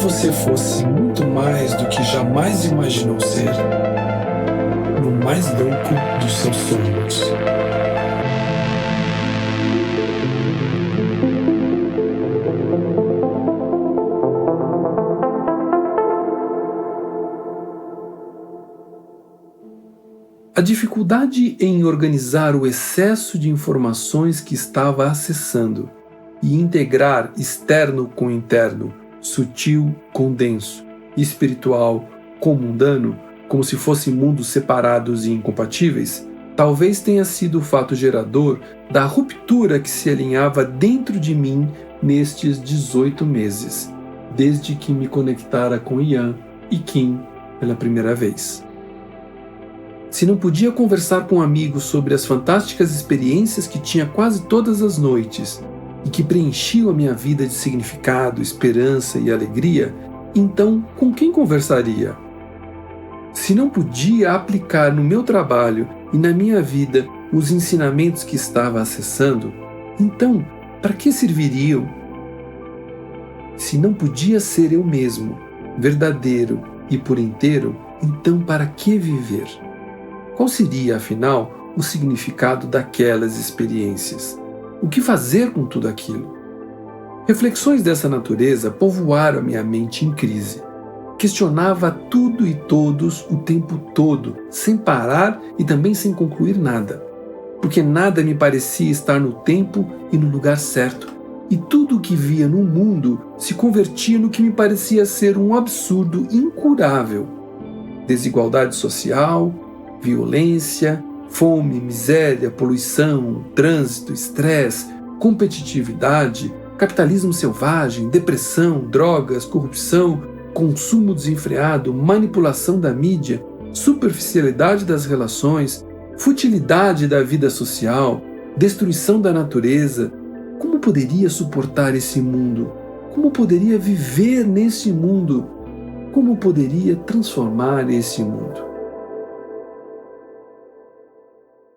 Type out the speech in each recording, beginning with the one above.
você fosse muito mais do que jamais imaginou ser, no mais louco dos seus sonhos. A dificuldade em organizar o excesso de informações que estava acessando e integrar externo com interno, sutil com denso, espiritual com mundano, como se fossem mundos separados e incompatíveis, talvez tenha sido o fato gerador da ruptura que se alinhava dentro de mim nestes 18 meses, desde que me conectara com Ian e Kim pela primeira vez. Se não podia conversar com amigos sobre as fantásticas experiências que tinha quase todas as noites e que preenchiam a minha vida de significado, esperança e alegria, então com quem conversaria? Se não podia aplicar no meu trabalho e na minha vida os ensinamentos que estava acessando, então para que serviriam? Se não podia ser eu mesmo, verdadeiro e por inteiro, então para que viver? Qual seria, afinal, o significado daquelas experiências? O que fazer com tudo aquilo? Reflexões dessa natureza povoaram a minha mente em crise. Questionava tudo e todos o tempo todo, sem parar e também sem concluir nada. Porque nada me parecia estar no tempo e no lugar certo, e tudo o que via no mundo se convertia no que me parecia ser um absurdo incurável. Desigualdade social, violência, fome, miséria, poluição, trânsito, estresse, competitividade, capitalismo selvagem, depressão, drogas, corrupção, consumo desenfreado, manipulação da mídia, superficialidade das relações, futilidade da vida social, destruição da natureza. Como poderia suportar esse mundo? Como poderia viver nesse mundo? Como poderia transformar esse mundo?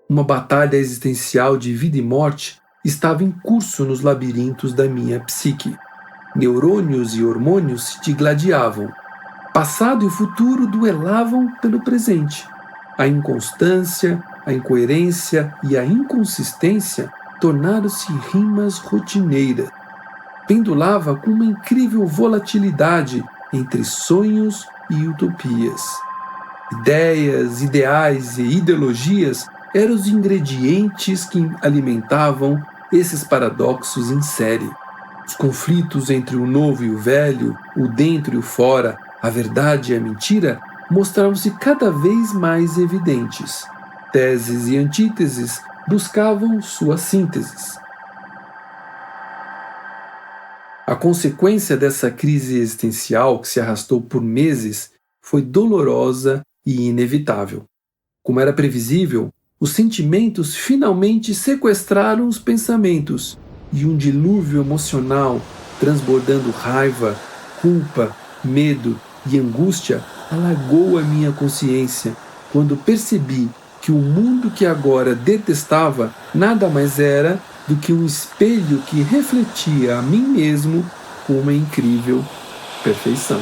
Uma batalha existencial de vida e morte estava em curso nos labirintos da minha psique. Neurônios e hormônios se digladiavam. Passado e futuro duelavam pelo presente. A inconstância, a incoerência e a inconsistência tornaram-se rimas rotineiras. Pendulava com uma incrível volatilidade entre sonhos e utopias. Ideias, ideais e ideologias eram os ingredientes que alimentavam esses paradoxos em série. Os conflitos entre o novo e o velho, o dentro e o fora, a verdade e a mentira, mostravam-se cada vez mais evidentes. Teses e antíteses buscavam suas sínteses. A consequência dessa crise existencial, que se arrastou por meses, foi dolorosa e inevitável. Como era previsível, os sentimentos finalmente sequestraram os pensamentos e um dilúvio emocional, transbordando raiva, culpa, medo e angústia, alagou a minha consciência quando percebi que o mundo que agora detestava nada mais era do que um espelho que refletia a mim mesmo com uma incrível perfeição.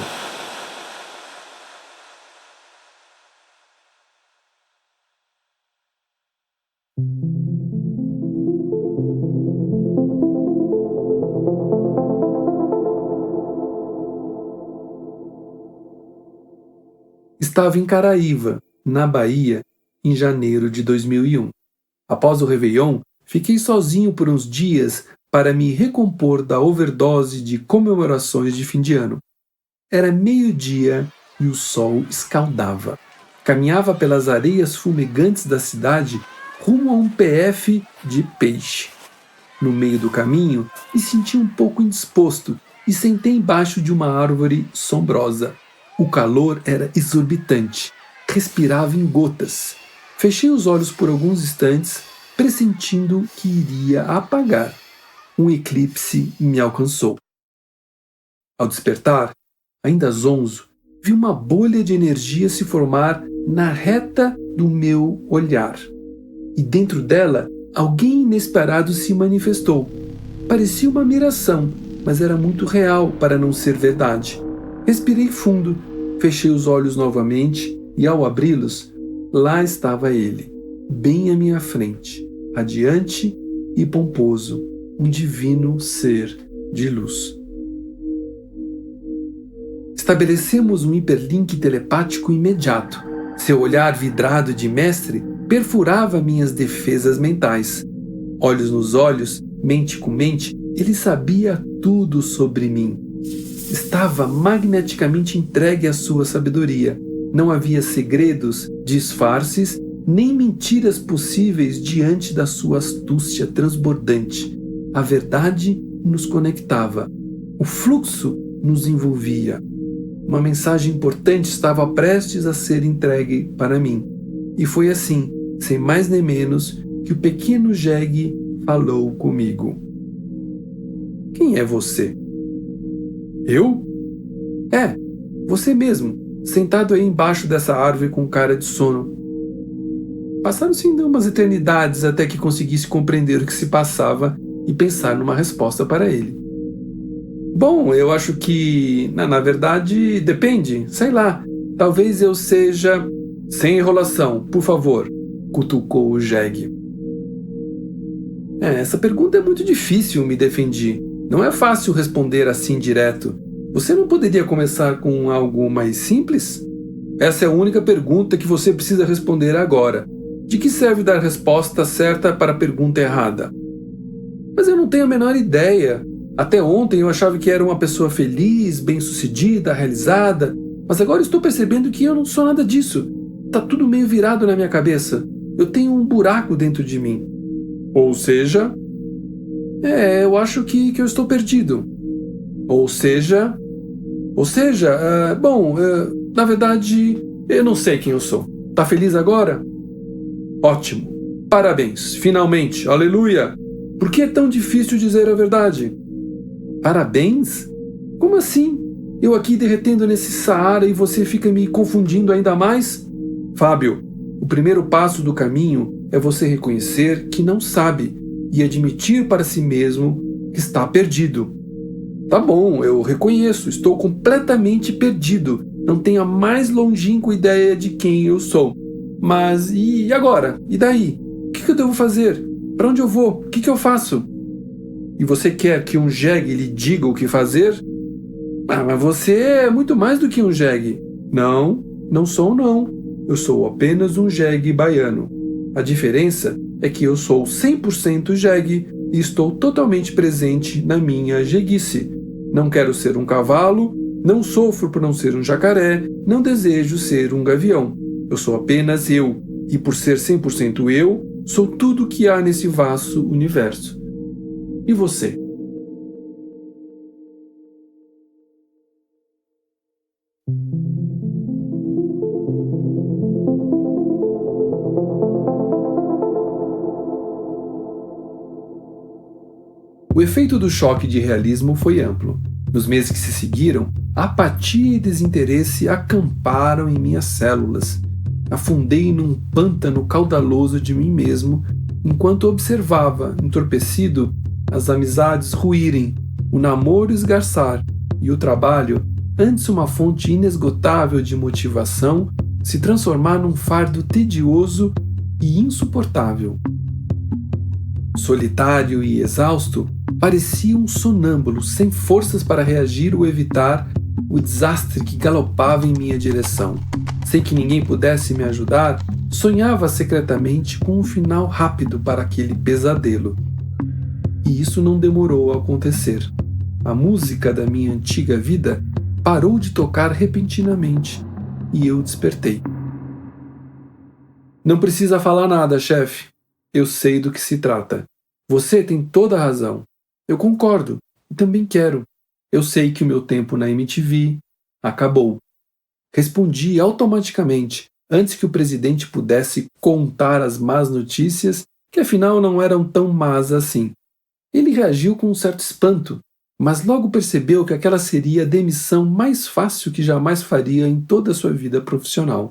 Estava em Caraíva, na Bahia, em janeiro de 2001. Após o Réveillon, fiquei sozinho por uns dias para me recompor da overdose de comemorações de fim de ano. Era meio-dia e o sol escaldava. Caminhava pelas areias fumegantes da cidade rumo a um PF de peixe. No meio do caminho, me senti um pouco indisposto e sentei embaixo de uma árvore sombrosa. O calor era exorbitante. Respirava em gotas. Fechei os olhos por alguns instantes, pressentindo que iria apagar. Um eclipse me alcançou. Ao despertar, ainda zonzo, vi uma bolha de energia se formar na reta do meu olhar. E dentro dela, alguém inesperado se manifestou. Parecia uma miração, mas era muito real para não ser verdade. Respirei fundo, fechei os olhos novamente e, ao abri-los, lá estava ele, bem à minha frente, radiante e pomposo, um divino ser de luz. Estabelecemos um hiperlink telepático imediato. Seu olhar vidrado de mestre perfurava minhas defesas mentais. Olhos nos olhos, mente com mente, ele sabia tudo sobre mim. Estava magneticamente entregue à sua sabedoria. Não havia segredos, disfarces, nem mentiras possíveis diante da sua astúcia transbordante. A verdade nos conectava. O fluxo nos envolvia. Uma mensagem importante estava prestes a ser entregue para mim. E foi assim, sem mais nem menos, que o pequeno jegue falou comigo. Quem é você? Eu? É, você mesmo, sentado aí embaixo dessa árvore com cara de sono. Passaram-se ainda umas eternidades até que conseguisse compreender o que se passava e pensar numa resposta para ele. Bom, eu acho que, na verdade, depende, sei lá. Talvez eu seja... Sem enrolação, por favor, cutucou o jegue. Essa pergunta é muito difícil, me defendi. Não é fácil responder assim direto. Você não poderia começar com algo mais simples? Essa é a única pergunta que você precisa responder agora. De que serve dar a resposta certa para a pergunta errada? Mas eu não tenho a menor ideia. Até ontem eu achava que era uma pessoa feliz, bem-sucedida, realizada, mas agora estou percebendo que eu não sou nada disso. Tá tudo meio virado na minha cabeça. Eu tenho um buraco dentro de mim. Ou seja... eu acho que eu estou perdido. Ou seja... na verdade, eu não sei quem eu sou. Tá feliz agora? Ótimo. Parabéns. Finalmente. Aleluia. Por que é tão difícil dizer a verdade? Parabéns? Como assim? Eu aqui derretendo nesse Saara e você fica me confundindo ainda mais? Fábio, o primeiro passo do caminho é você reconhecer que não sabe e admitir para si mesmo que está perdido. Tá bom, eu reconheço, estou completamente perdido. Não tenho a mais longínqua ideia de quem eu sou. Mas e agora? E daí? O que eu devo fazer? Para onde eu vou? O que eu faço? E você quer que um jegue lhe diga o que fazer? Mas você é muito mais do que um jegue. Não, não sou não. Eu sou apenas um jegue baiano. A diferença é que eu sou 100% jegue e estou totalmente presente na minha jeguice. Não quero ser um cavalo, não sofro por não ser um jacaré, não desejo ser um gavião. Eu sou apenas eu, e por ser 100% eu, sou tudo o que há nesse vasto universo. E você? O efeito do choque de realismo foi amplo. Nos meses que se seguiram, apatia e desinteresse acamparam em minhas células. Afundei num pântano caudaloso de mim mesmo, enquanto observava, entorpecido, as amizades ruírem, o namoro esgarçar e o trabalho, antes uma fonte inesgotável de motivação, se transformar num fardo tedioso e insuportável. Solitário e exausto, parecia um sonâmbulo sem forças para reagir ou evitar o desastre que galopava em minha direção. Sem que ninguém pudesse me ajudar, sonhava secretamente com um final rápido para aquele pesadelo. E isso não demorou a acontecer. A música da minha antiga vida parou de tocar repentinamente e eu despertei. Não precisa falar nada, chefe. Eu sei do que se trata. Você tem toda a razão. Eu concordo e também quero. Eu sei que o meu tempo na MTV acabou. Respondi automaticamente, antes que o presidente pudesse contar as más notícias, que afinal não eram tão más assim. Ele reagiu com um certo espanto, mas logo percebeu que aquela seria a demissão mais fácil que jamais faria em toda a sua vida profissional.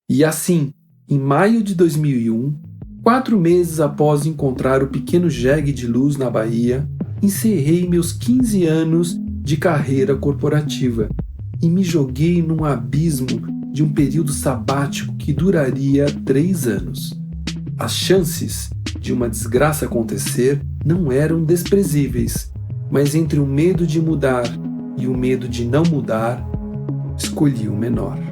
E assim, em maio de 2001, 4 meses após encontrar o pequeno jegue de luz na Bahia, encerrei meus 15 anos de carreira corporativa. e me joguei num abismo de um período sabático que duraria 3 anos. As chances de uma desgraça acontecer não eram desprezíveis, mas entre o medo de mudar e o medo de não mudar, escolhi o menor.